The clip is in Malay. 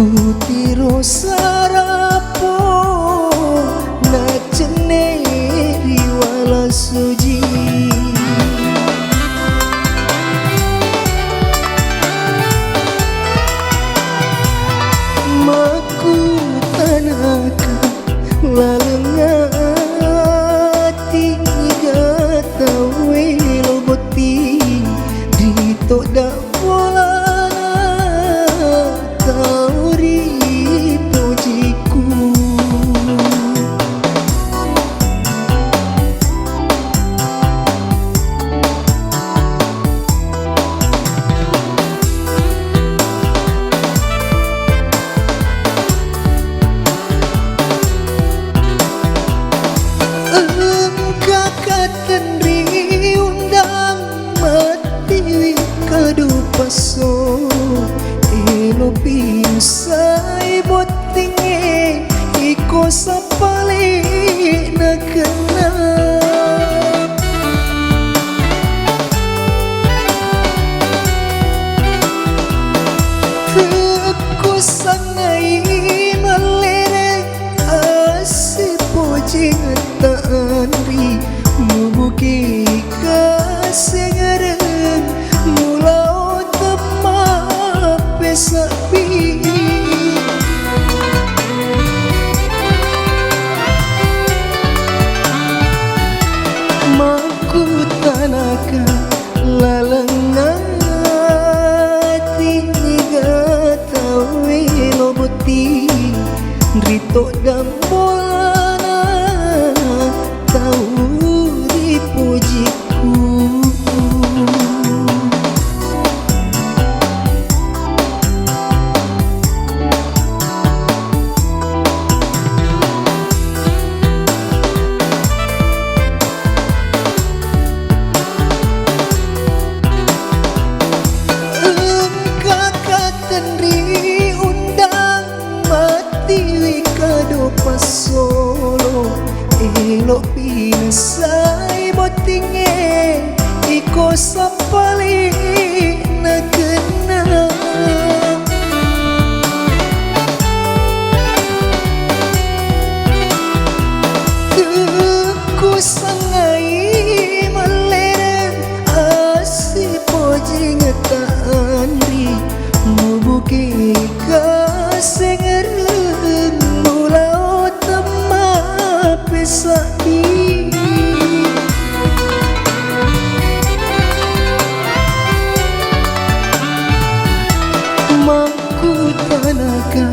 Putiro sarapo na ceneri wala suji maku tanaka lalengati gatawe loboti dito da volana tauri pujiku paso elo pinsay botinge iko sapali na kena teku sangay malere asipo jingatan ri mubuki kasengaren mulau sabi maku tanaka lalengati gatawe loboti rito dambolana tau dipujiku solo elo pinsay botinge iko sapali na kena teku sangay maleren asipo jingatan ri mubuki kasengeren sabi maku tanaka